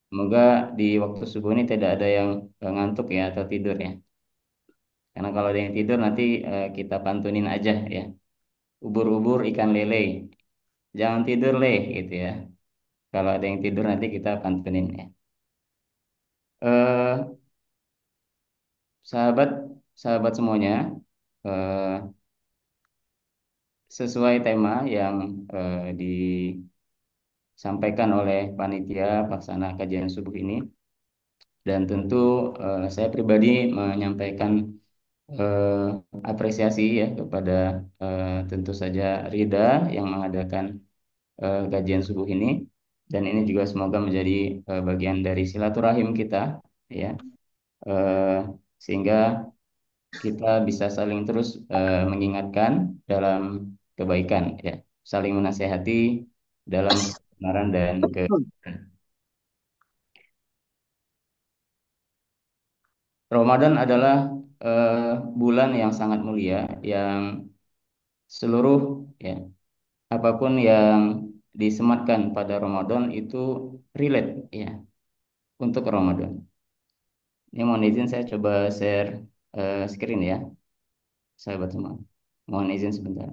Semoga di waktu subuh ini tidak ada yang ngantuk ya atau tidur ya. Karena kalau ada yang tidur nanti kita pantunin aja ya. Ubur-ubur ikan lele. Jangan tidur leh gitu ya. Kalau ada yang tidur nanti kita pantunin ya. Eh sahabat sahabat semuanya, eh, sesuai tema yang disampaikan oleh panitia pelaksana kajian subuh ini, dan tentu saya pribadi menyampaikan eh, apresiasi ya kepada tentu saja Rida yang mengadakan kajian subuh ini, dan ini juga semoga menjadi bagian dari silaturahim kita ya, eh, sehingga kita bisa saling terus mengingatkan dalam kebaikan ya, saling menasehati dalam kebenaran dan ke Ramadan adalah bulan yang sangat mulia, yang seluruh ya apapun yang disematkan pada Ramadan itu relate ya untuk Ramadan. Ini mohon izin saya coba share screen ya, sahabat semua. Mohon izin sebentar.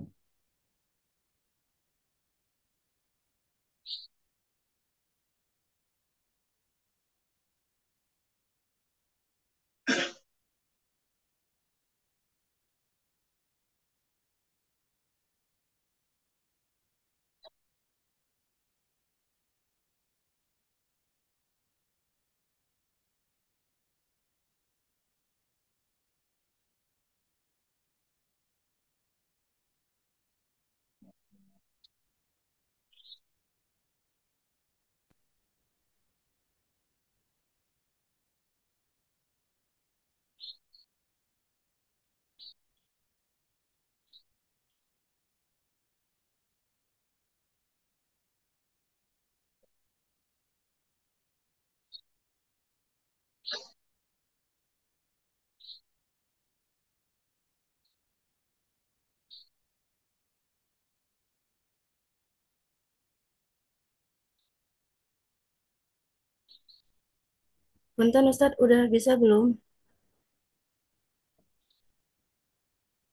Punten Ustadz, udah bisa belum?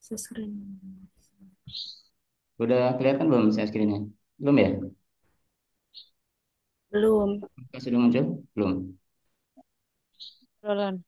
Subscribe. Udah kelihatan belum share screen-nya? Belum ya? Belum. Apakah sudah muncul? Belum. Roland.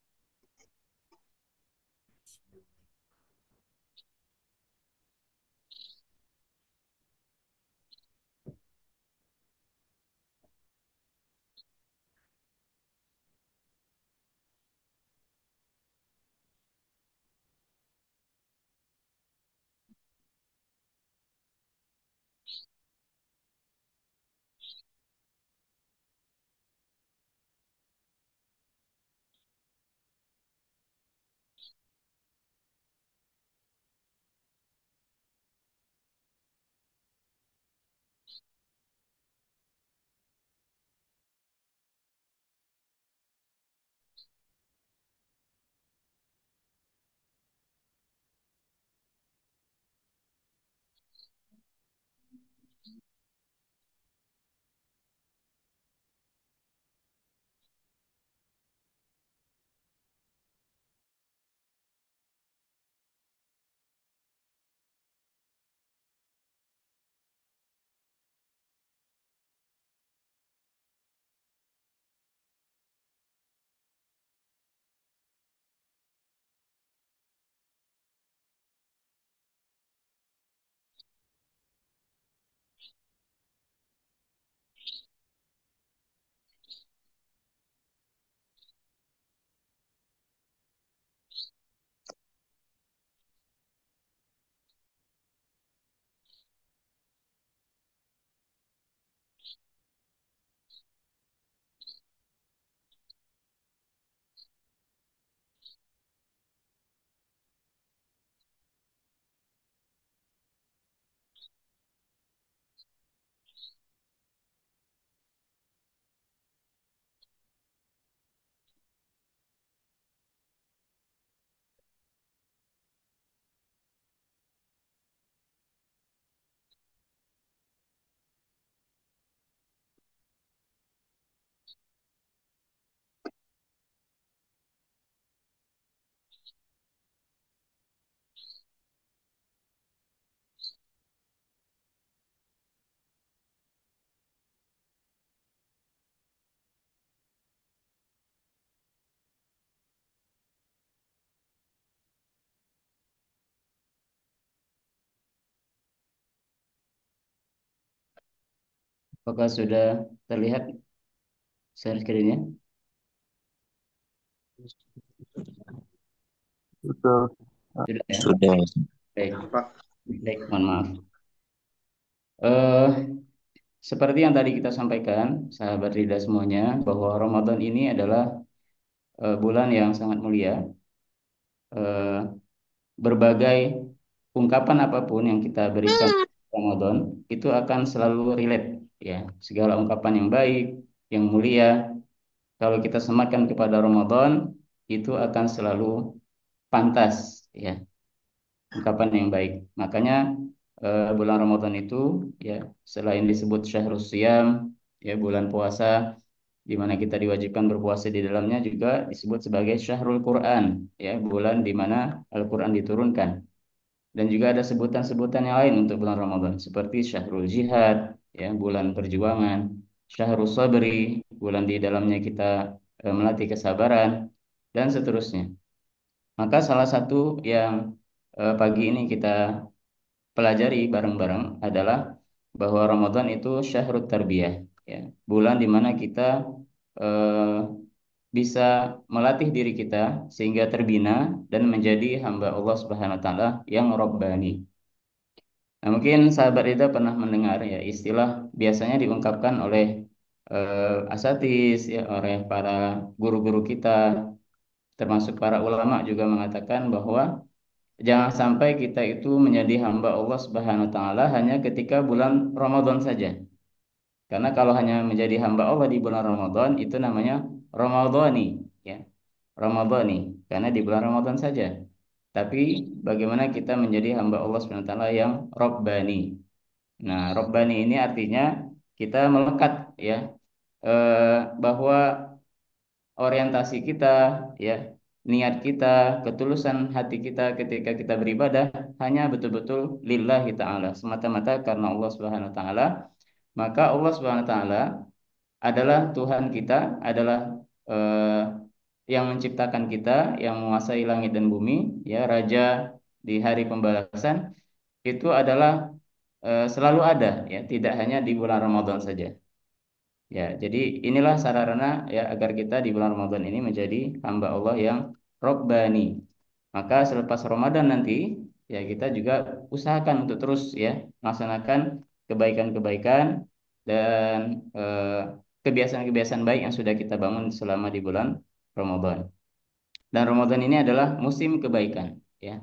Apakah sudah terlihat share screen-nya? Betul. Sudah ya? Sudah. Baik, baik, mohon maaf. Eh, Seperti yang tadi kita sampaikan, sahabat Rida semuanya, bahwa Ramadan ini adalah bulan yang sangat mulia. Eh, Berbagai ungkapan apapun yang kita berikan Ramadan itu akan selalu relate, ya. Segala ungkapan yang baik, yang mulia, kalau kita sematkan kepada Ramadan itu akan selalu pantas, ya, ungkapan yang baik. Makanya bulan Ramadan itu, ya, selain disebut syahrus Siyam, ya, bulan puasa di mana kita diwajibkan berpuasa di dalamnya, juga disebut sebagai syahrul Quran, ya, bulan di mana Al-Quran diturunkan. Dan juga ada sebutan-sebutan yang lain untuk bulan Ramadan seperti syahrul jihad, ya, bulan perjuangan, syahrul sabri, bulan di dalamnya kita melatih kesabaran, dan seterusnya. Maka salah satu yang pagi ini kita pelajari bareng-bareng adalah bahwa Ramadan itu syahrut tarbiyah, ya, bulan di mana kita eh, bisa melatih diri kita sehingga terbina dan menjadi hamba Allah Subhanahu wa taala yang Rabbani. Nah, mungkin sahabat Rida pernah mendengar, ya, istilah biasanya diungkapkan oleh asatis, ya, oleh para guru-guru kita, termasuk para ulama juga mengatakan bahwa jangan sampai kita itu menjadi hamba Allah Subhanahu wa taala hanya ketika bulan Ramadan saja. Karena kalau hanya menjadi hamba Allah di bulan Ramadan itu namanya Ramadhani, ya. Ramadhani karena di bulan Ramadan saja. Tapi bagaimana kita menjadi hamba Allah Subhanahu wa taala yang Rabbani. Nah, Rabbani ini artinya kita melekat, ya, bahwa orientasi kita, ya, niat kita, ketulusan hati kita ketika kita beribadah hanya betul-betul lillahi ta'ala, semata-mata karena Allah Subhanahu wa taala. Maka Allah Subhanahu wa taala adalah Tuhan kita, adalah eh, yang menciptakan kita, yang menguasai langit dan bumi, ya, raja di hari pembalasan itu adalah selalu ada, ya, tidak hanya di bulan Ramadan saja. Ya, jadi inilah sarana, ya, agar kita di bulan Ramadan ini menjadi hamba Allah yang Robbani. Maka selepas Ramadan nanti, ya, kita juga usahakan untuk terus, ya, melaksanakan kebaikan-kebaikan dan eh, kebiasaan-kebiasaan baik yang sudah kita bangun selama di bulan Ramadan. Dan Ramadan ini adalah musim kebaikan, ya.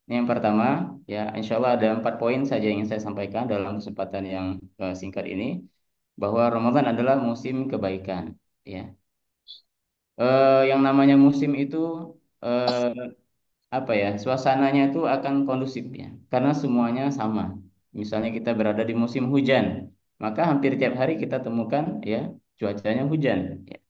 Ini yang pertama, ya, insya Allah ada 4 poin saja yang ingin saya sampaikan dalam kesempatan yang singkat ini, bahwa Ramadan adalah musim kebaikan, ya. Yang namanya musim itu eh, apa ya, suasananya itu akan kondusif, ya, karena semuanya sama. Misalnya kita berada di musim hujan, maka hampir tiap hari kita temukan, ya, cuacanya hujan, ya.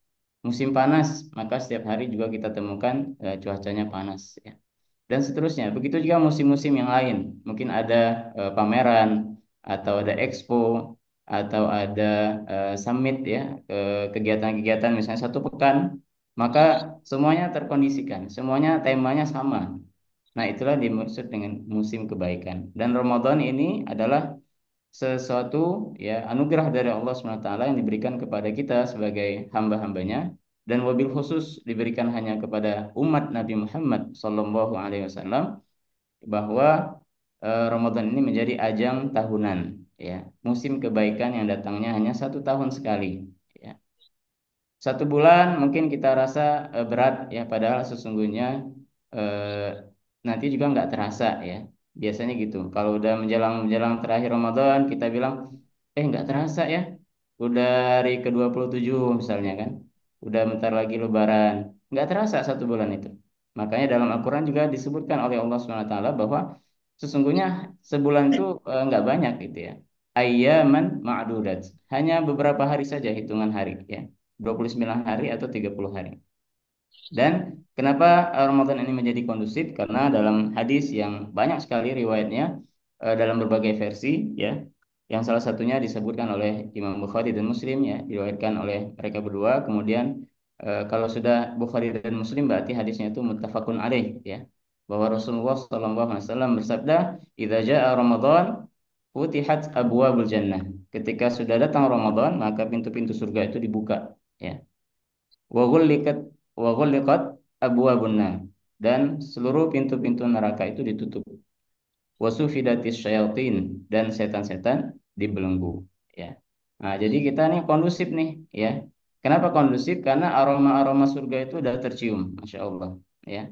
Musim panas, maka setiap hari juga kita temukan cuacanya panas, ya, dan seterusnya. Begitu juga musim-musim yang lain. Mungkin ada pameran atau ada expo atau ada summit, ya, kegiatan-kegiatan misalnya 1 pekan, maka semuanya terkondisikan, semuanya temanya sama. Nah, itulah dimaksud dengan musim kebaikan. Dan Ramadan ini adalah sesuatu, ya, anugerah dari Allah SWT yang diberikan kepada kita sebagai hamba-hambanya, dan wabil khusus diberikan hanya kepada umat Nabi Muhammad SAW, bahwa Ramadan ini menjadi ajang tahunan, ya, musim kebaikan yang datangnya hanya 1 tahun sekali, ya. 1 bulan mungkin kita rasa berat, ya, padahal sesungguhnya eh, nanti juga nggak terasa, ya. Biasanya gitu. Kalau udah menjelang menjelang terakhir Ramadan, kita bilang, nggak terasa, ya. Udah hari ke-27 misalnya kan. Udah bentar lagi Lebaran. Nggak terasa 1 bulan itu. Makanya dalam Al-Quran juga disebutkan oleh Allah SWT bahwa sesungguhnya sebulan itu nggak banyak gitu, ya. Ayyaman ma'dudat. Hanya beberapa hari saja hitungan hari, ya. 29 hari atau 30 hari. Dan kenapa Ramadan ini menjadi kondusif? Karena dalam hadis yang banyak sekali riwayatnya, dalam berbagai versi, ya, yang salah satunya disebutkan oleh Imam Bukhari dan Muslim, ya, diriwayatkan oleh mereka berdua. Kemudian kalau sudah Bukhari dan Muslim berarti hadisnya itu muttafaqun alaih, ya, bahwa Rasulullah SAW bersabda, "Idza jaa Ramadan futihat abwabul jannah. Ketika sudah datang Ramadan, maka pintu-pintu surga itu dibuka, ya. Wa ghulliqat wa ghulliqat abwabun nar, dan seluruh pintu-pintu neraka itu ditutup. Wa sufidatis syayatin, dan setan-setan dibelenggu, ya. Nah, jadi kita nih kondusif nih, ya. Kenapa kondusif? Karena aroma-aroma surga itu udah tercium, Masya Allah, ya.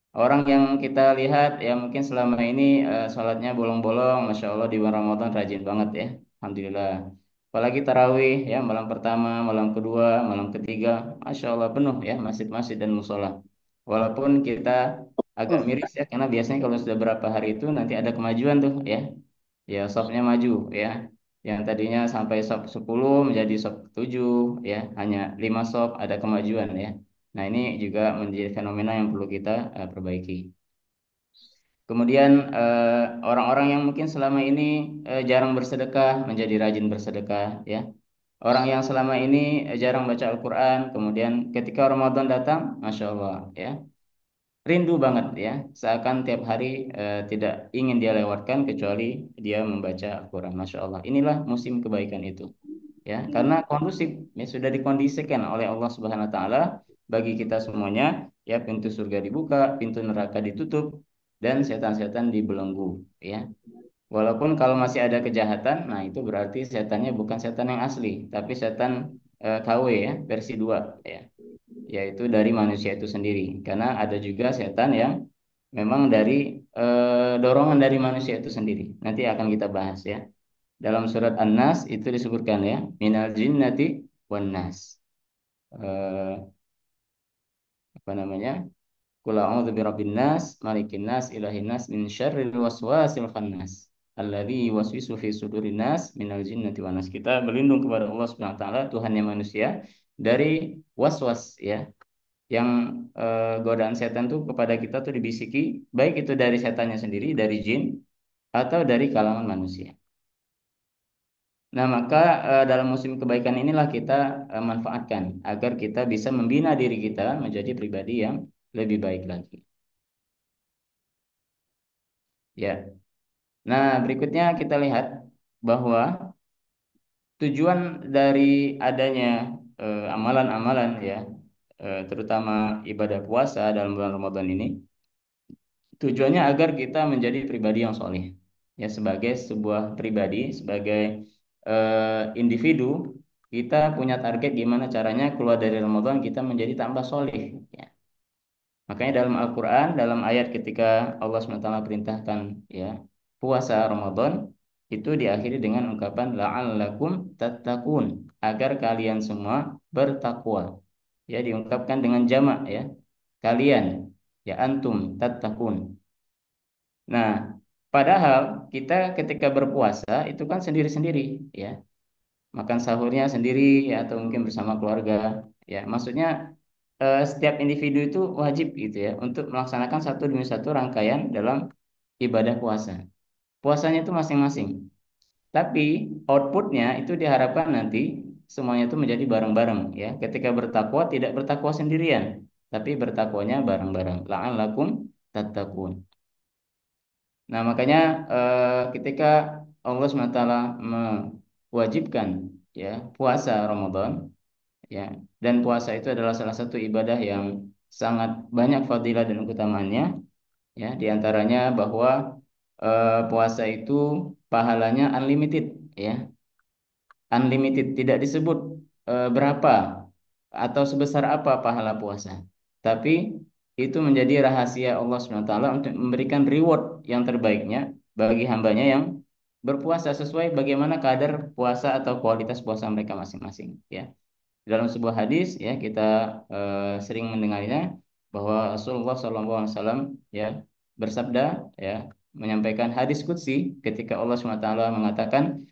Orang yang kita lihat ya mungkin selama ini sholatnya bolong-bolong, Masya Allah di bulan Ramadan rajin banget ya, Alhamdulillah. Apalagi tarawih ya, malam pertama, malam kedua, malam ketiga, Masya Allah penuh ya masjid-masjid dan musola. Walaupun kita agak miris ya, karena biasanya kalau sudah berapa hari itu nanti ada kemajuan tuh ya, ya sopnya maju ya. Yang tadinya sampai sop 10 menjadi sop 7 ya, hanya 5 sop ada kemajuan ya. Nah, ini juga menjadi fenomena yang perlu kita perbaiki. Kemudian orang-orang yang mungkin selama ini jarang bersedekah menjadi rajin bersedekah ya. Orang yang selama ini jarang baca Al-Quran, kemudian ketika Ramadan datang, Masya Allah ya, rindu banget ya, seakan tiap hari tidak ingin dia lewatkan kecuali dia membaca Al-Quran. Masya Allah, inilah musim kebaikan itu ya, karena kondusif ya, sudah dikondisikan oleh Allah Subhanahu Wa Taala bagi kita semuanya, ya, pintu surga dibuka, pintu neraka ditutup, dan setan-setan dibelenggu, ya. Walaupun kalau masih ada kejahatan, nah itu berarti setannya bukan setan yang asli, tapi setan KW ya, versi 2 ya, yaitu dari manusia itu sendiri. Karena ada juga setan yang memang dari dorongan dari manusia itu sendiri. Nanti akan kita bahas ya. Dalam surat An-Nas itu disebutkan ya, minal jinnati wan nas. Eh, apa namanya? Qul a'udzu birabbin nas, malikin nas, ilahin nas, min syarril waswasil khannas. Alladzi yuwaswisu fi sudurin nas minal jinnati wan nas. Kita berlindung kepada Allah Subhanahu wa taala, Tuhannya manusia, dari waswas ya, yang godaan setan tuh kepada kita tuh dibisiki, baik itu dari setannya sendiri, dari jin, atau dari kalangan manusia. Nah, maka dalam musim kebaikan inilah kita manfaatkan agar kita bisa membina diri kita menjadi pribadi yang lebih baik lagi. Ya. Nah, berikutnya kita lihat bahwa tujuan dari adanya amalan-amalan ya, terutama ibadah puasa dalam bulan Ramadan ini, tujuannya agar kita menjadi pribadi yang soleh. Ya, sebagai sebuah pribadi, sebagai individu, kita punya target gimana caranya keluar dari Ramadan kita menjadi tambah soleh. Ya. Makanya dalam Al-Quran, dalam ayat ketika Allah SWT perintahkan ya puasa Ramadan, itu diakhiri dengan ungkapan la'allakum tattaqun, agar kalian semua bertakwa. Ya, diungkapkan dengan jamak ya. Kalian, ya antum tattaqun. Nah, padahal kita ketika berpuasa itu kan sendiri-sendiri ya. Makan sahurnya sendiri ya, atau mungkin bersama keluarga. Ya, maksudnya setiap individu itu wajib gitu ya untuk melaksanakan satu demi satu rangkaian dalam ibadah puasa. Puasanya itu masing-masing. Tapi outputnya itu diharapkan nanti semuanya itu menjadi bareng-bareng ya. Ketika bertakwa tidak bertakwa sendirian, tapi bertakwanya bareng-bareng. La'allakum tattaqun. Nah, makanya ketika Allah SWT mewajibkan ya puasa Ramadan ya, dan puasa itu adalah salah satu ibadah yang sangat banyak fadilah dan keutamaannya ya, diantaranya bahwa puasa itu pahalanya unlimited ya, unlimited, tidak disebut berapa atau sebesar apa pahala puasa, tapi itu menjadi rahasia Allah SWT untuk memberikan reward yang terbaiknya bagi hambanya yang berpuasa sesuai bagaimana kadar puasa atau kualitas puasa mereka masing-masing ya. Dalam sebuah hadis ya, kita sering mendengarnya bahwa Rasulullah SAW ya bersabda ya, menyampaikan hadis qudsi ketika Allah SWT mengatakan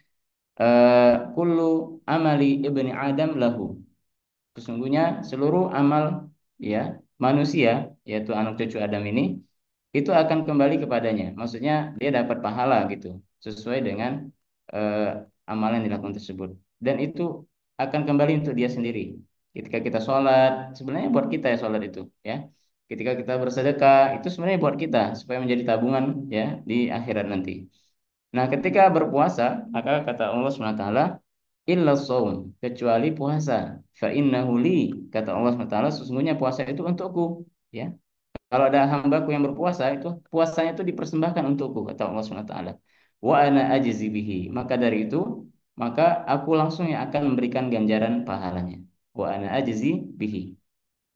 kullu amali ibni Adam lahu. Sesungguhnya seluruh amal ya manusia, yaitu anak cucu Adam ini, itu akan kembali kepadanya. Maksudnya dia dapat pahala gitu, sesuai dengan eh, amalan yang dilakukan tersebut. Dan itu akan kembali untuk dia sendiri. Ketika kita sholat, sebenarnya buat kita ya sholat itu, ya. Ketika kita bersedekah, itu sebenarnya buat kita supaya menjadi tabungan ya di akhirat nanti. Nah, ketika berpuasa, maka kata Allah SWT, illa shaum, kecuali puasa. Fa innahu li, kata Allah SWT, sesungguhnya puasa itu untukku. Ya, kalau ada hambaku yang berpuasa, itu puasanya itu dipersembahkan untukku, kata Allah SWT. Wa ana ajzi bihi, maka dari itu, maka aku langsung yang akan memberikan ganjaran pahalanya. Wa ana ajzi bihi.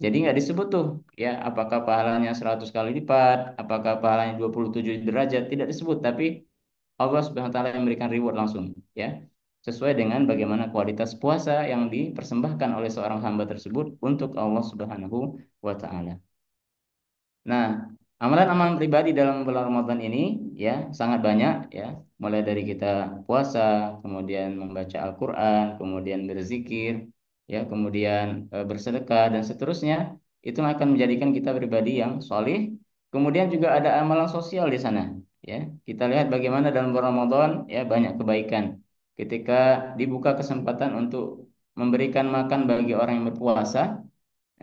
Jadi nggak disebut tuh, ya, apakah pahalanya 100 kali lipat, apakah pahalanya 27 derajat, tidak disebut, tapi Allah Subhanahu wa taala yang memberikan reward langsung, ya. Sesuai dengan bagaimana kualitas puasa yang dipersembahkan oleh seorang hamba tersebut untuk Allah Subhanahu wa taala. Nah, amalan-amalan pribadi dalam bulan Ramadan ini ya sangat banyak, ya. Mulai dari kita puasa, kemudian membaca Al-Qur'an, kemudian berzikir, ya, kemudian bersedekah dan seterusnya. Itu akan menjadikan kita pribadi yang solih. Kemudian juga ada amalan sosial di sana, ya. Kita lihat bagaimana dalam bulan Ramadan ya banyak kebaikan. Ketika dibuka kesempatan untuk memberikan makan bagi orang yang berpuasa,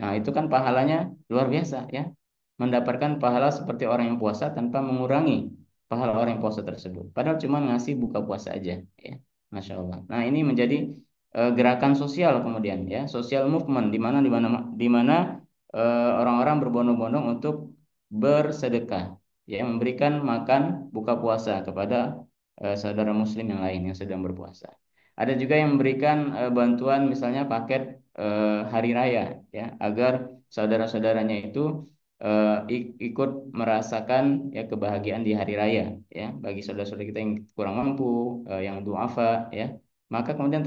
nah, itu kan pahalanya luar biasa, ya. Mendapatkan pahala seperti orang yang puasa tanpa mengurangi pahala orang yang puasa tersebut. Padahal cuma ngasih buka puasa aja, ya. Masya Allah. Nah, ini menjadi gerakan sosial kemudian, ya, social movement di mana orang-orang berbondong-bondong untuk bersedekah, ya, memberikan makan buka puasa kepada saudara muslim yang lain yang sedang berpuasa. Ada juga yang memberikan bantuan misalnya paket hari raya, ya, agar saudara-saudaranya itu ikut merasakan ya kebahagiaan di hari raya, ya, bagi saudara-saudara kita yang kurang mampu, yang duafa, ya, maka kemudian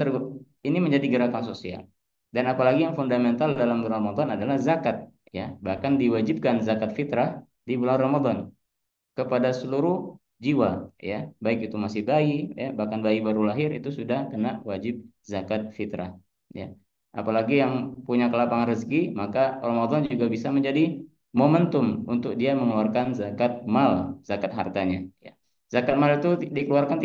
ini menjadi gerakan sosial. Dan apalagi yang fundamental dalam bulan Ramadan adalah zakat, ya, bahkan diwajibkan zakat fitrah di bulan Ramadan kepada seluruh jiwa, ya, baik itu masih bayi, ya, bahkan bayi baru lahir itu sudah kena wajib zakat fitrah, ya. Apalagi yang punya kelapangan rezeki, maka Ramadan juga bisa menjadi momentum untuk dia mengeluarkan zakat mal, zakat hartanya, ya. Zakat mal itu dikeluarkan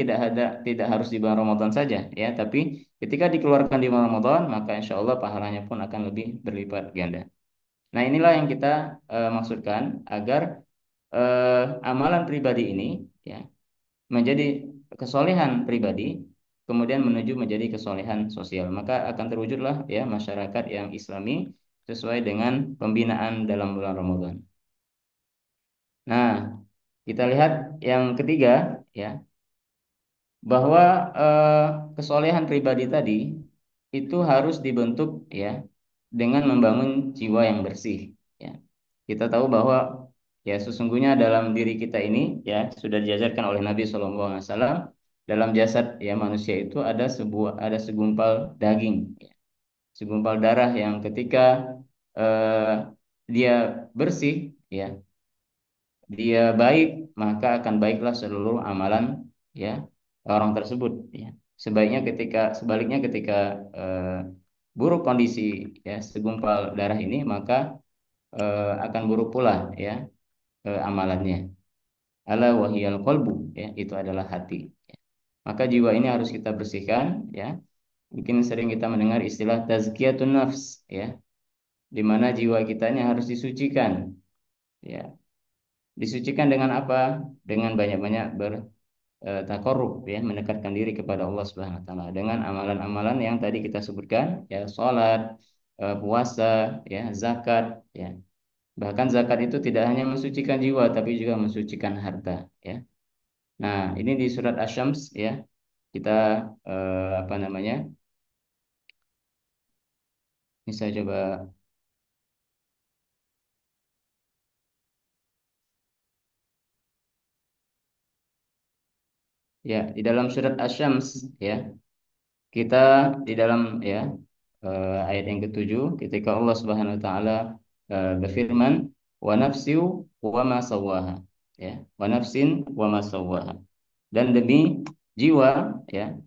tidak harus di bulan Ramadan saja, ya, tapi ketika dikeluarkan di bulan Ramadan maka insya Allah pahalanya pun akan lebih berlipat ganda. Nah, inilah yang kita maksudkan agar amalan pribadi ini, ya, menjadi kesolehan pribadi, kemudian menuju menjadi kesolehan sosial. Maka akan terwujudlah ya masyarakat yang Islami sesuai dengan pembinaan dalam bulan Ramadan. Nah, kita lihat yang ketiga, ya, bahwa eh, kesolehan pribadi tadi itu harus dibentuk, ya, dengan membangun jiwa yang bersih, ya. Kita tahu bahwa ya sesungguhnya dalam diri kita ini ya sudah diajarkan oleh Nabi SAW, dalam jasad ya manusia itu ada segumpal daging, ya, segumpal darah yang ketika eh, dia bersih, ya, dia baik, maka akan baiklah seluruh amalan, ya, orang tersebut, ya. Sebaliknya ketika eh, buruk kondisi ya segumpal darah ini, maka akan buruk pula ya amalannya. Ala wahiyal qalbu, ya, itu adalah hati. Maka jiwa ini harus kita bersihkan, ya. Mungkin sering kita mendengar istilah tazkiyatun nafs, ya, di mana jiwa kita ini harus disucikan, ya. Disucikan dengan apa? Dengan banyak-banyak bertakarrub, ya, mendekatkan diri kepada Allah Subhanahu wa taala dengan amalan-amalan yang tadi kita sebutkan, ya, salat, puasa, ya, zakat, ya. Bahkan zakat itu tidak hanya mensucikan jiwa tapi juga mensucikan harta, ya. Nah, ini di surat Asy-Syams, ya. Kita apa namanya? Ini saya coba, ya, di dalam surat Asy-Syams, ya. Kita di dalam, ya, ayat yang ketujuh ketika Allah Subhanahu wa taala berfirman, wa nafsiu wa ma sawwaha, ya. Wa nafsin wa ma sawwaha. Dan demi jiwa, ya,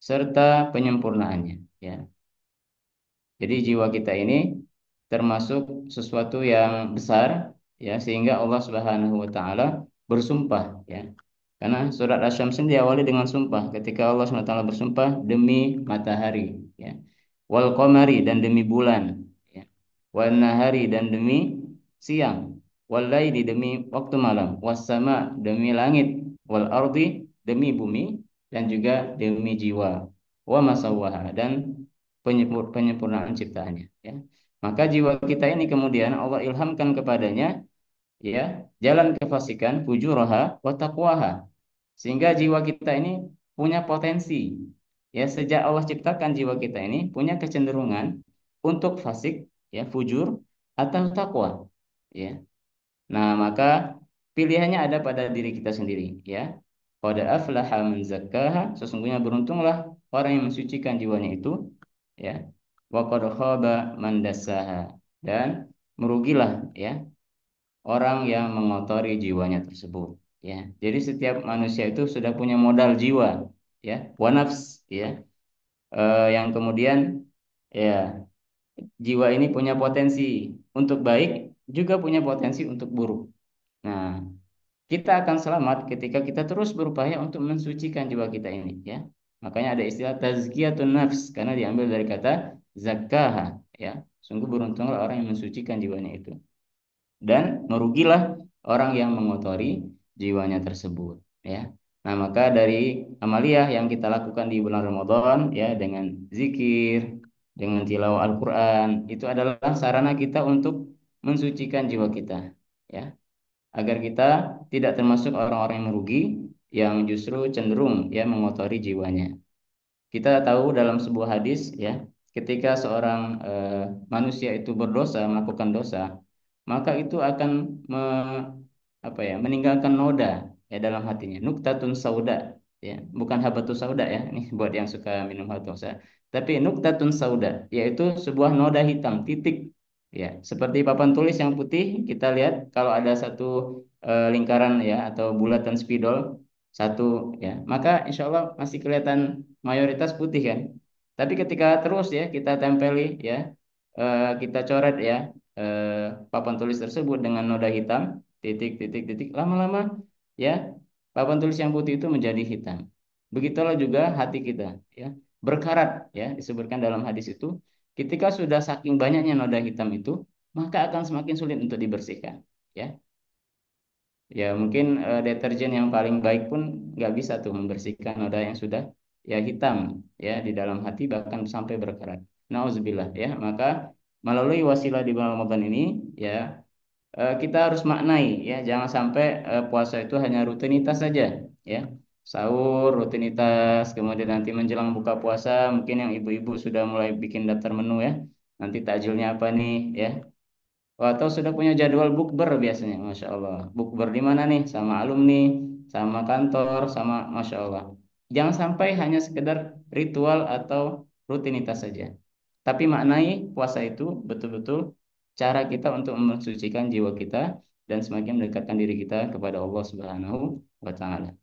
serta penyempurnaannya, ya. Jadi jiwa kita ini termasuk sesuatu yang besar, ya, sehingga Allah Subhanahu wa taala bersumpah, ya. Karena surat Asy-Syams ini diawali dengan sumpah ketika Allah Subhanahu wa taala bersumpah demi matahari, ya. Wal qamari, dan demi bulan, ya. Wan nahari, dan demi siang. Wal laili, demi waktu malam. Was sama, demi langit. wal ardi, demi bumi dan juga demi jiwa, wa masawwaha, dan penyempurnaan ciptaannya, ya. Maka jiwa kita ini kemudian Allah ilhamkan kepadanya, ya, jalan kefasikan, fujuraha wa taqwaha, sehingga jiwa kita ini punya potensi, ya, sejak Allah ciptakan jiwa kita ini punya kecenderungan untuk fasik, ya, fujur atau takwa, ya. Nah, maka pilihannya ada pada diri kita sendiri, ya. Qad aflaha man zakkaha, sesungguhnya beruntunglah orang yang mensucikan jiwanya itu, ya. Wa qad khaba man dassaha, dan merugilah, ya, orang yang mengotori jiwanya tersebut, ya. Jadi setiap manusia itu sudah punya modal jiwa, ya, wa nafs, ya. Yang kemudian, ya, jiwa ini punya potensi untuk baik, juga punya potensi untuk buruk. Nah, kita akan selamat ketika kita terus berupaya untuk mensucikan jiwa kita ini, ya. Makanya ada istilah tazkiyatun nafs karena diambil dari kata zakkaha, ya. Sungguh beruntunglah orang yang mensucikan jiwanya itu, dan merugilah orang yang mengotori jiwanya tersebut, ya. Nah, maka dari amaliyah yang kita lakukan di bulan Ramadan, ya, dengan zikir, dengan tilawah Al-Quran, itu adalah sarana kita untuk mensucikan jiwa kita, ya, agar kita tidak termasuk orang-orang yang merugi, yang justru cenderung, ya, mengotori jiwanya. Kita tahu dalam sebuah hadis, ya, ketika seorang manusia itu berdosa, melakukan dosa, maka itu akan meninggalkan noda, ya, dalam hatinya. Nuktatun sauda, ya, bukan habatus sauda, ya. Ini buat yang suka minum habatus sauda. Tapi nuktatun sauda, yaitu sebuah noda hitam, titik, ya, seperti papan tulis yang putih. Kita lihat kalau ada satu lingkaran, ya, atau bulatan spidol satu, ya, maka insya Allah masih kelihatan mayoritas putih, kan. Tapi ketika terus, ya, kita tempeli, ya, kita coret, ya, eh, papan tulis tersebut dengan noda hitam, titik titik titik, lama-lama, ya, papan tulis yang putih itu menjadi hitam. Begitulah juga hati kita, ya, berkarat, ya, disebutkan dalam hadis itu, ketika sudah saking banyaknya noda hitam itu, maka akan semakin sulit untuk dibersihkan, ya. Ya, mungkin deterjen yang paling baik pun nggak bisa tuh membersihkan noda yang sudah, ya, hitam, ya, di dalam hati, bahkan sampai berkarat. Nauzubillah, ya. Maka melalui wasilah di bulan Ramadan ini, ya, kita harus maknai, ya, jangan sampai puasa itu hanya rutinitas saja, ya. Sahur rutinitas, kemudian nanti menjelang buka puasa mungkin yang ibu-ibu sudah mulai bikin daftar menu, ya. Nanti takjilnya apa nih, ya. Atau sudah punya jadwal bukber biasanya, Masya Allah. Bukber di mana nih? Sama alumni, sama kantor, sama Masya Allah. Jangan sampai hanya sekedar ritual atau rutinitas saja. Tapi maknai puasa itu betul-betul cara kita untuk mensucikan jiwa kita dan semakin mendekatkan diri kita kepada Allah Subhanahu wa Ta'ala.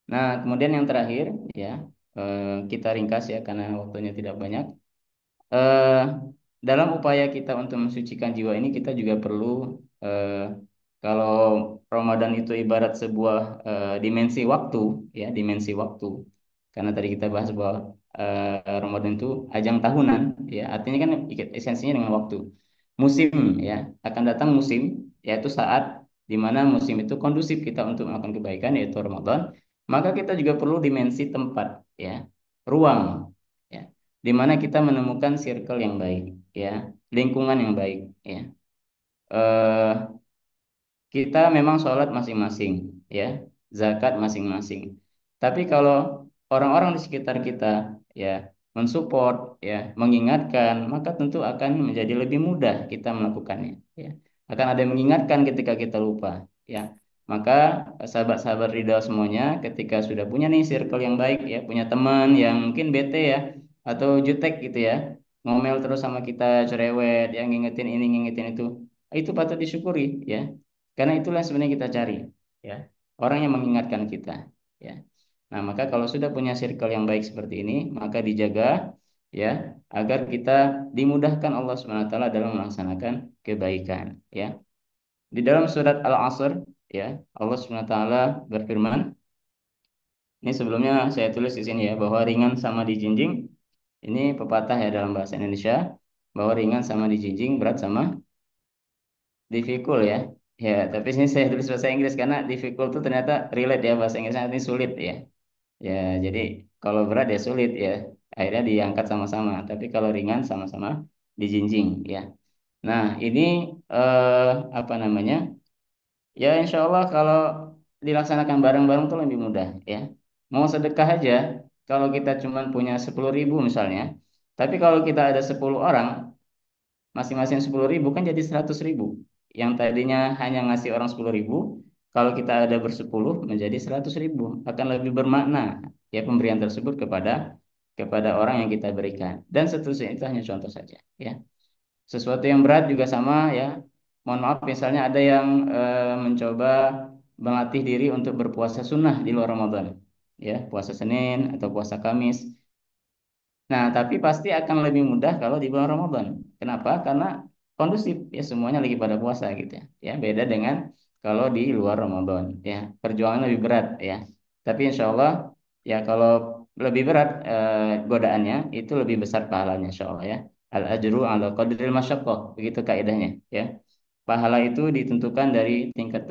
Nah, kemudian yang terakhir, ya, kita ringkas, ya, karena waktunya tidak banyak. eh, Dalam upaya kita untuk mensucikan jiwa ini, kita juga perlu, eh, kalau Ramadan itu ibarat sebuah dimensi waktu, ya, dimensi waktu. Karena tadi kita bahas bahwa Ramadan itu ajang tahunan, ya, artinya kan esensinya dengan waktu. Musim, ya, akan datang musim, yaitu saat di mana musim itu kondusif kita untuk melakukan kebaikan, yaitu Ramadan. Maka kita juga perlu dimensi tempat, ya, ruang, ya, di mana kita menemukan circle yang baik, ya, lingkungan yang baik, ya. Eh, kita memang sholat masing-masing, ya, zakat masing-masing. Tapi kalau orang-orang di sekitar kita, ya, mensupport, ya, mengingatkan, maka tentu akan menjadi lebih mudah kita melakukannya, ya. Akan ada yang mengingatkan ketika kita lupa, ya. Maka sahabat-sahabat ridha semuanya, ketika sudah punya nih circle yang baik, ya, punya teman yang mungkin bete, ya, atau jutek gitu, ya, ngomel terus sama kita, cerewet, yang ngingetin ini ngingetin itu patut disyukuri, ya, karena itulah yang sebenarnya kita cari, ya, orang yang mengingatkan kita, ya. Nah, maka kalau sudah punya circle yang baik seperti ini, maka dijaga, ya, agar kita dimudahkan Allah Subhanahu wa taala dalam melaksanakan kebaikan, ya. Di dalam surat Al-Asr, ya, Allah Subhanahu wa taala berfirman, ini sebelumnya saya tulis di sini, ya, bahwa ringan sama dijinjing, ini pepatah, ya, dalam bahasa Indonesia, bahwa ringan sama dijinjing, berat sama dipikul, ya. Ya, tapi sini saya tulis bahasa Inggris karena difficult itu ternyata relate ya, bahasa Inggrisnya ini sulit ya. Ya, jadi kalau berat ya sulit ya. Akhirnya diangkat sama-sama. Tapi kalau ringan sama-sama dijinjing ya. Nah, ini eh, apa namanya? Ya, insya Allah kalau dilaksanakan bareng-bareng tuh lebih mudah ya. Mau sedekah aja, kalau kita cuma punya 10.000 misalnya, tapi kalau kita ada 10 orang, masing-masing 10.000 kan jadi 100.000. Yang tadinya hanya ngasih orang 10.000, kalau kita ada bersepuluh menjadi 100.000, akan lebih bermakna ya pemberian tersebut kepada orang yang kita berikan. Dan seterusnya itu hanya contoh saja ya. Sesuatu yang berat juga sama ya. Mohon maaf misalnya ada yang mencoba melatih diri untuk berpuasa sunnah di luar Ramadan. Ya, puasa Senin atau puasa Kamis. Nah, tapi pasti akan lebih mudah kalau di bulan Ramadan. Kenapa? Karena kondusif ya semuanya lagi pada puasa gitu ya. Ya, beda dengan kalau di luar Ramadan ya. Perjuangan lebih berat ya. Tapi insya Allah ya kalau lebih berat godaannya itu lebih besar pahalanya insya Allah ya. Al ajru ala qadril masyaqqah begitu kaidahnya ya. Pahala itu ditentukan dari tingkat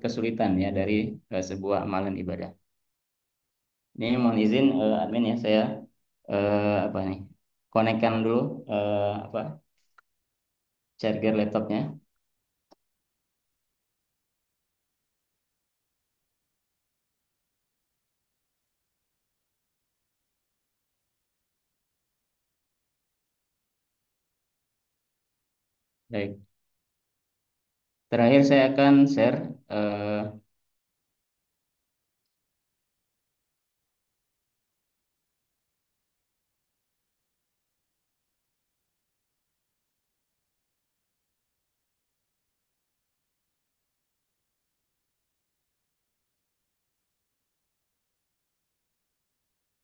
kesulitan ya dari sebuah amalan ibadah. Ini mohon izin admin ya saya apa nih konekkan dulu apa charger laptopnya. Baik, terakhir saya akan share eh,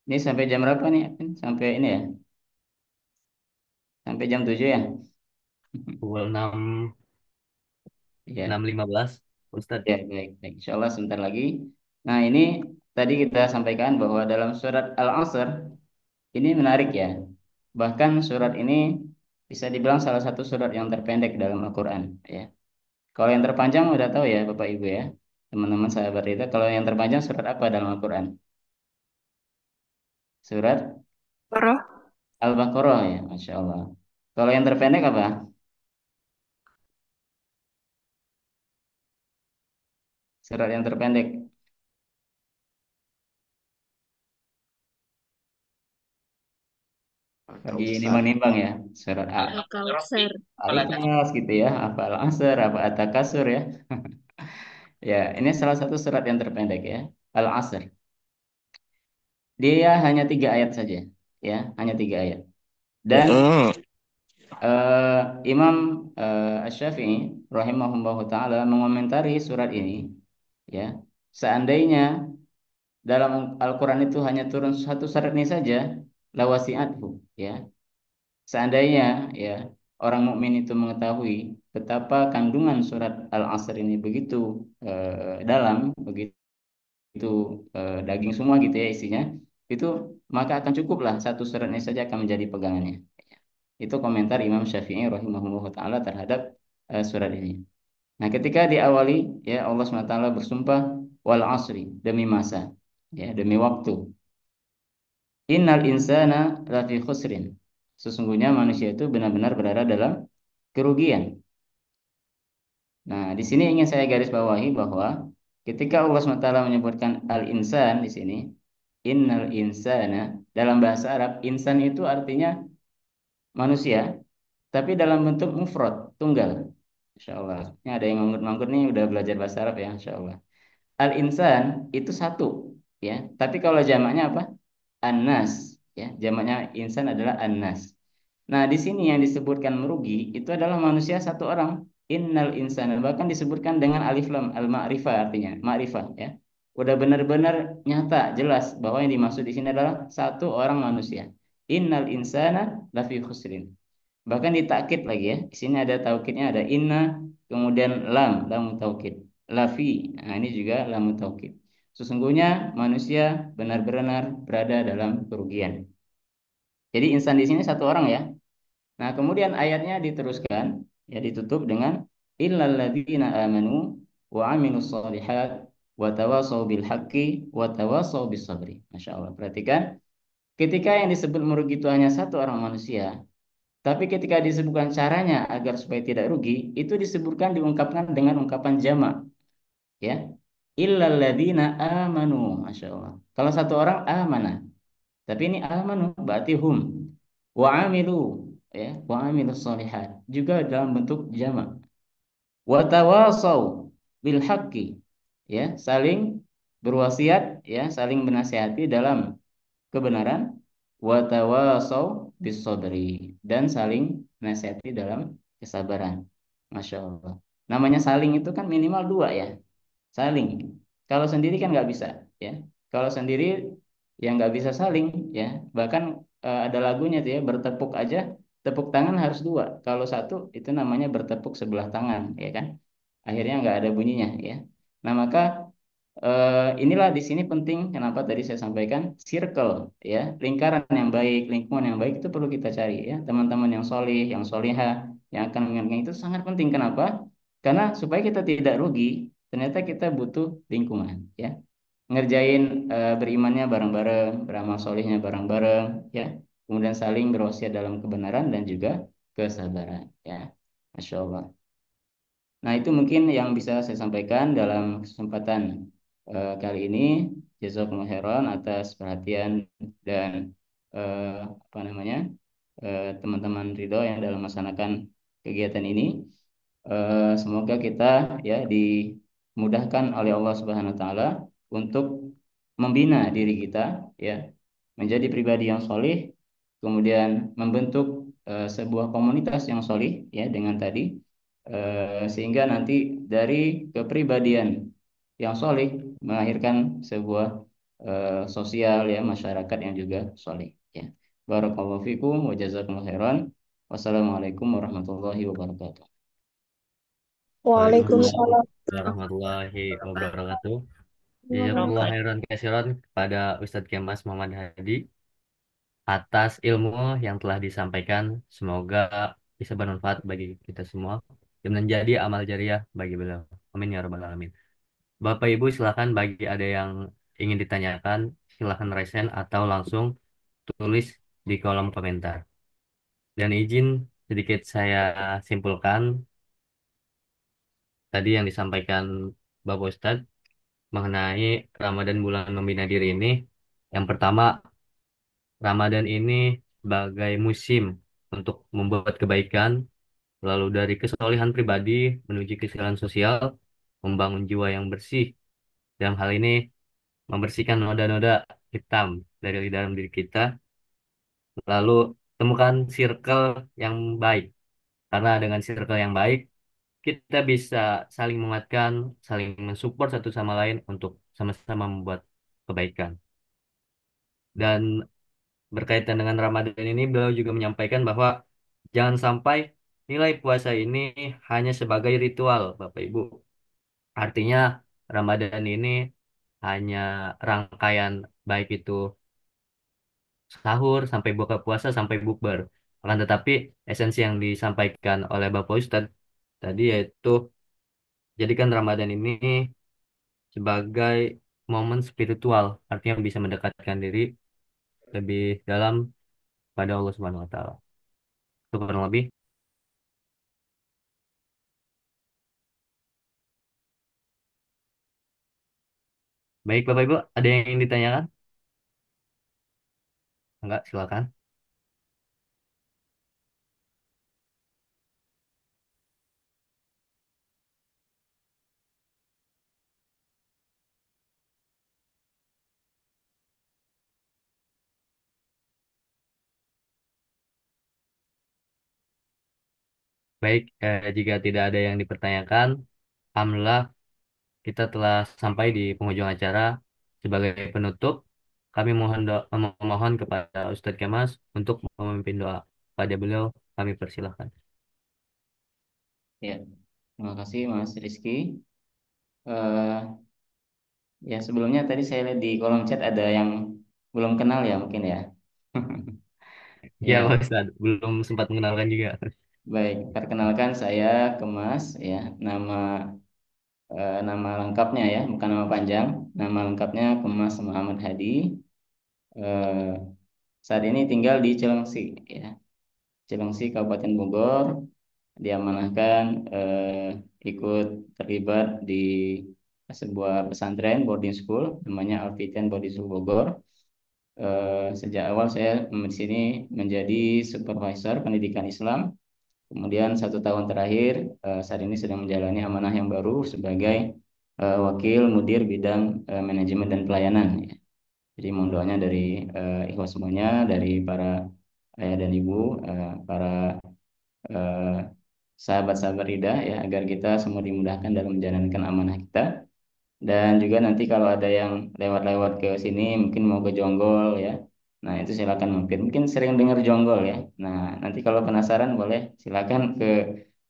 ini sampai jam berapa nih admin? Sampai ini ya, sampai jam 7 ya. Pukul 6, Ya, 6.15, Ustadz. ya baik, baik. Insya Allah sebentar lagi. Nah ini tadi kita sampaikan bahwa dalam surat Al-Asr ini menarik ya. Bahkan surat ini bisa dibilang salah satu surat yang terpendek dalam Al-Quran ya. Kalau yang terpanjang udah tahu ya Bapak Ibu ya, teman-teman sahabat kita. Kalau yang terpanjang surat apa dalam Al-Quran? Surat Parah. Al-Baqarah ya, Masya Allah. Kalau yang terpendek apa? Surat yang terpendek. Lagi Al-Kausar. nimbang-nimbang ya. Surat Al-Kausar. Al-Ikhlas gitu ya. Apa Al-Asr, apa At-Takasur ya. Ya, ini salah satu surat yang terpendek ya. Al-Asr. Dia hanya 3 ayat saja. Ya, hanya 3 ayat. Dan Mm-mm. Imam Asy-Syafi'i rahimahullahu taala mengomentari surat ini ya. Seandainya dalam Al-Quran itu hanya turun satu surat ini saja, lawasi'athu ya. Seandainya ya orang mukmin itu mengetahui betapa kandungan surat Al-Asr ini begitu dalam, begitu daging semua gitu ya isinya, itu maka akan cukuplah satu surat ini saja akan menjadi pegangannya. Itu komentar Imam Syafi'i rahimahullah taala terhadap surat ini. Nah, ketika diawali ya Allah SWT bersumpah wal asri demi masa ya demi waktu. Innal insana lafi khusrin. Sesungguhnya manusia itu benar-benar berada dalam kerugian. Nah, di sini ingin saya garis bawahi bahwa ketika Allah SWT menyebutkan al-insan di sini, innal insana dalam bahasa Arab, insan itu artinya manusia, tapi dalam bentuk mufrad, tunggal. Insya Allah. Ini ada yang nganggut-nganggut nih udah belajar bahasa Arab ya, Insya Allah. Al-insan itu satu, ya. Tapi kalau jamaknya apa? An-nas, ya. Jamaknya insan adalah an-nas. Nah, di sini yang disebutkan merugi itu adalah manusia satu orang. Innal insana bahkan disebutkan dengan alif lam al-ma'rifah artinya, ma'rifah ya. Udah benar-benar nyata, jelas bahwa yang dimaksud di sini adalah satu orang manusia. Innal insana lafi khusrin. Bahkan ditakkid lagi ya. Di sini ada taukidnya ada inna, kemudian lam taukid. Lafi. Nah, ini juga lam taukid. Sesungguhnya manusia benar-benar berada dalam kerugian. Jadi insan di sini satu orang ya. Nah, kemudian ayatnya diteruskan, ya ditutup dengan illal ladzina amanu wa amilus shalihat wa tawasaw bil haqqi wa tawasaw bis sabri. Masya Allah. Perhatikan, ketika yang disebut merugi itu hanya satu orang manusia, tapi ketika disebutkan caranya agar supaya tidak rugi, itu disebutkan diungkapkan dengan ungkapan jamak, ya. Illal ladzina amanu, Masya Allah. Kalau satu orang amanah, tapi ini amanu berarti hum wa amilu, ya, wa amilus shalihat juga dalam bentuk jamak. Watawasau bil haqqi, ya, saling berwasiat, ya, saling menasihati dalam kebenaran. Watawasau bis sabri, dan saling menasihati dalam kesabaran. Masya Allah, namanya saling itu kan minimal dua, ya, saling. Kalau sendiri kan nggak bisa, ya. Kalau sendiri yang nggak bisa saling, ya. Bahkan ada lagunya tuh, ya, bertepuk aja tepuk tangan harus dua. Kalau satu itu namanya bertepuk sebelah tangan, ya kan, akhirnya nggak ada bunyinya, ya. Nah, maka inilah di sini penting kenapa tadi saya sampaikan circle, ya, lingkaran yang baik, lingkungan yang baik itu perlu kita cari, ya, teman-teman yang solih, yang solihah, yang akan mengingatkan itu sangat penting. Kenapa? Karena supaya kita tidak rugi, ternyata kita butuh lingkungan, ya, ngerjain berimannya bareng-bareng, beramal solihnya bareng-bareng, ya, kemudian saling berwasiat dalam kebenaran dan juga kesabaran, ya. Masya Allah. Nah, itu mungkin yang bisa saya sampaikan dalam kesempatan kali ini. Jazakumullah khairan atas perhatian dan eh, apa namanya, teman-teman Ridho yang dalam melaksanakan kegiatan ini. Semoga kita, ya, dimudahkan oleh Allah Subhanahu Wa Taala untuk membina diri kita, ya, menjadi pribadi yang solih, kemudian membentuk sebuah komunitas yang solih, ya, dengan tadi, sehingga nanti dari kepribadian yang solih melahirkan sebuah sosial, ya, masyarakat yang juga solih, ya. Barakallahu fikum wa jazakumullah khairan. Wassalamualaikum warahmatullahi wabarakatuh. Waalaikumsalam Waalaikumsalam. warahmatullahi wabarakatuh. Jazakallah Wabarakatuh. khairan kasiran kepada Ustadz Kemas Muhammad Hadi atas ilmu yang telah disampaikan. Semoga bisa bermanfaat bagi kita semua dan menjadi amal jariah bagi beliau. Amin ya rabbal alamin. Bapak Ibu silakan bagi ada yang ingin ditanyakan, silakan resen atau langsung tulis di kolom komentar. Dan izin sedikit saya simpulkan tadi yang disampaikan Bapak Ustadz mengenai Ramadan bulan membina diri ini. Yang pertama, Ramadan ini sebagai musim untuk membuat kebaikan, lalu dari kesolehan pribadi menuju kesehatan sosial, membangun jiwa yang bersih. Dalam hal ini, membersihkan noda-noda hitam dari dalam diri kita, lalu temukan circle yang baik. Karena dengan circle yang baik, kita bisa saling menguatkan, saling mensupport satu sama lain untuk sama-sama membuat kebaikan. Dan berkaitan dengan Ramadan ini, beliau juga menyampaikan bahwa jangan sampai nilai puasa ini hanya sebagai ritual, Bapak Ibu. Artinya Ramadan ini hanya rangkaian baik itu sahur sampai buka puasa sampai bukber. Akan tetapi esensi yang disampaikan oleh Bapak Ustadz tadi yaitu jadikan Ramadan ini sebagai momen spiritual, artinya bisa mendekatkan diri lebih dalam pada Allah Subhanahu wa taala. Itu kurang lebih. Baik Bapak Ibu, ada yang ingin ditanyakan? Enggak, silakan. Baik, jika tidak ada yang dipertanyakan, alhamdulillah kita telah sampai di penghujung acara. Sebagai penutup, kami memohon kepada Ustadz Kemas untuk memimpin doa. Pada beliau, kami persilahkan. Ya, terima kasih Mas Rizky. Eh, ya, sebelumnya tadi saya lihat di kolom chat ada yang belum kenal, ya, mungkin, ya. Ya, Pak Ya, Ustadz, belum sempat mengenalkan juga. Baik, perkenalkan saya Kemas ya. Nama nama lengkapnya ya, bukan nama panjang. Nama lengkapnya Kemas Muhammad Hadi. Eh, saat ini tinggal di Cilengsi ya. Cilengsi Kabupaten Bogor. Diamanahkan ikut terlibat di sebuah pesantren boarding school namanya Alfitian Boarding School Bogor. Sejak awal saya di sini menjadi supervisor pendidikan Islam. Kemudian 1 tahun terakhir, saat ini sedang menjalani amanah yang baru sebagai wakil mudir bidang manajemen dan pelayanan. Ya. Jadi mohon doanya dari ikhwas semuanya, dari para ayah dan ibu, para eh, sahabat-sahabat Rida ya, agar kita semua dimudahkan dalam menjalankan amanah kita. Dan juga nanti kalau ada yang lewat-lewat ke sini mungkin mau ke Jonggol ya. Nah, itu silakan mampir. Mungkin sering dengar Jonggol ya. Nah, nanti kalau penasaran boleh silakan ke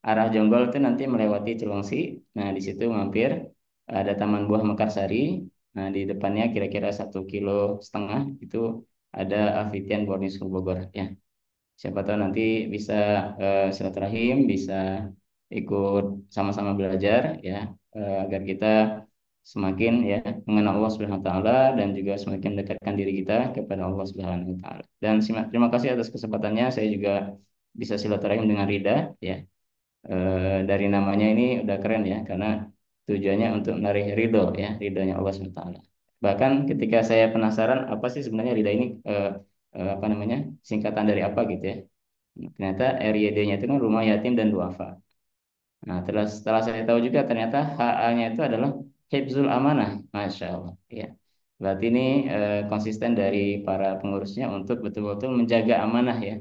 arah Jonggol itu nanti melewati Cilengsi. Nah, di situ mampir ada Taman Buah Mekarsari. Nah, di depannya kira-kira 1,5 km itu ada Alfitian Boarding School Bogor ya. Siapa tahu nanti bisa silaturahim, bisa ikut sama-sama belajar ya, agar kita semakin ya mengenal Allah Subhanahu wa taala dan juga semakin mendekatkan diri kita kepada Allah Subhanahu wa taala. Dan terima kasih atas kesempatannya, saya juga bisa silaturahim dengan Rida ya. Dari namanya ini udah keren ya, karena tujuannya untuk menarik ridho ya, ridhonya Allah Subhanahu wa taala. Bahkan ketika saya penasaran apa sih sebenarnya Rida ini, apa namanya, singkatan dari apa gitu ya. Ternyata RYD-nya itu kan rumah yatim dan duafa. Nah, setelah saya tahu juga ternyata HA-nya itu adalah Hifzul Amanah. Masya Allah. Ya. Berarti ini konsisten dari para pengurusnya untuk betul-betul menjaga amanah ya.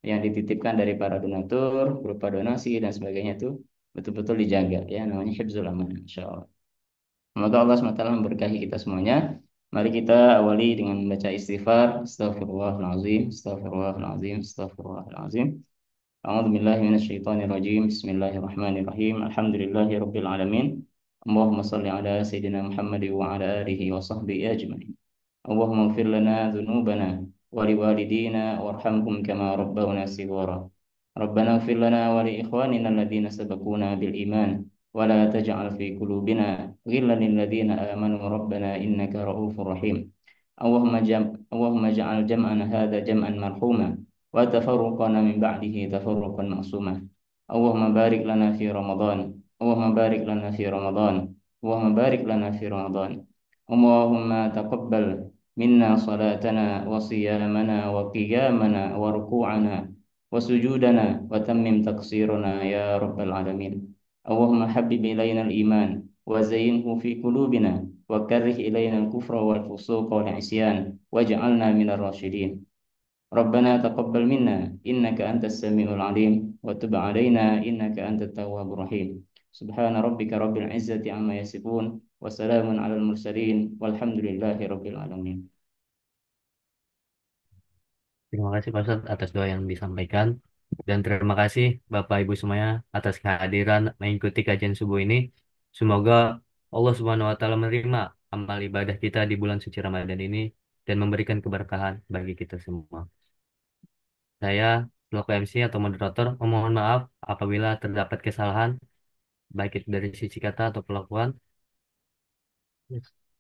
Yang dititipkan dari para donatur, berupa donasi dan sebagainya itu betul-betul dijaga ya. Namanya Hifzul Amanah. Masya Allah. Semoga Allah SWT memberkahi kita semuanya. Mari kita awali dengan membaca istighfar. Astaghfirullahaladzim. Astaghfirullahaladzim. Astaghfirullahaladzim. أعوذ بالله من الشيطان الرجيم بسم الله الرحمن الرحيم الحمد لله رب العالمين اللهم صل على سيدنا محمد وعلى آله وصحبه أجمعين اللهم اغفر لنا ذنوبنا ولوالدينا وارحمهم كما ربونا صغارا ربنا اغفر لنا ولإخواننا الذين سبقونا بالإيمان ولا تجعل في قلوبنا غلا للذين آمنوا ربنا إنك رؤوف رحيم اللهم اجعل جمعنا هذا جمعا مرحوما وتفرقنا من بعده تفرقا معصوما اللهم بارك لنا في رمضان اللهم بارك لنا في رمضان اللهم بارك لنا في رمضان اللهم تقبل منا صلاتنا وصيامنا وقيامنا وركوعنا وسجودنا وتمم تقصيرنا يا رب العالمين اللهم حبب إلينا الإيمان وزينه في قلوبنا وكره إلينا الكفر والفسوق والعصيان واجعلنا من الراشدين ربنا تقبل منا إنك أنت السميع العليم وتب علينا إنك أنت التواب الرحيم سبحان ربك رب العزة عما يصفون وسلام على المرسلين والحمد لله رب العالمين. Terima kasih Pak Ustadz atas doa yang disampaikan. Dan terima kasih Bapak Ibu semuanya atas kehadiran mengikuti kajian subuh ini. Semoga Allah Subhanahu wa taala menerima amal ibadah kita di bulan suci Ramadan ini dan memberikan keberkahan bagi kita semua. Saya selaku MC atau moderator memohon maaf apabila terdapat kesalahan baik itu dari sisi kata atau perlakuan.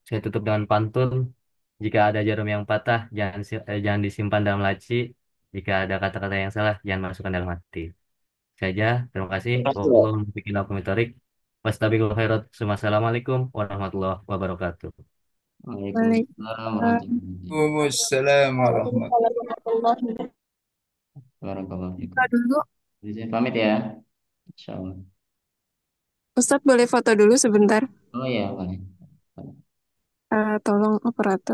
Saya tutup dengan pantun. Jika ada jarum yang patah, jangan disimpan dalam laci. Jika ada kata-kata yang salah, jangan masukkan dalam hati. Saja, terima kasih. Wassalamualaikum warahmatullahi wabarakatuh. Waalaikumsalam warahmatullahi Waalaikumsalam warahmatullahi Waalaikumsalam. wabarakatuh. Foto dulu. Jadi saya pamit ya. Insyaallah. Ustadz boleh foto dulu sebentar. Oh iya, boleh. Tolong operator.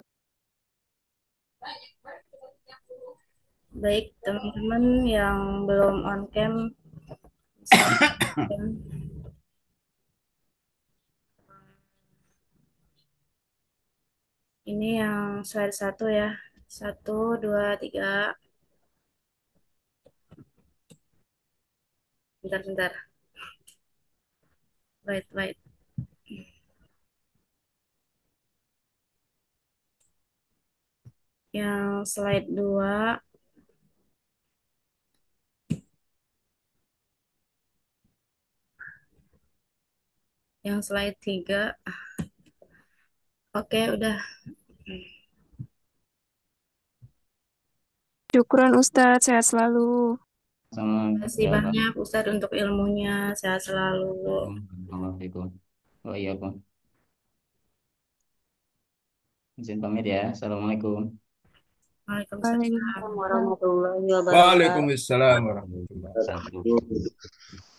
Baik, teman-teman yang belum on cam, bisa on cam. Ini yang slide 1 ya. 1, 2, 3. Bentar-bentar. Wait. Yang slide 2. yang slide 3. Oke, udah. Syukron Ustadz, sehat selalu. Sama Terima kasih ya Pak. banyak Ustadz untuk ilmunya. Sehat selalu. Assalamualaikum. Oh iya Pak. Izin pamit ya. Assalamualaikum. Waalaikumsalam. Waalaikumsalam. warahmatullahi wabarakatuh. Waalaikumsalam warahmatullahi wabarakatuh. Wabarakatuh.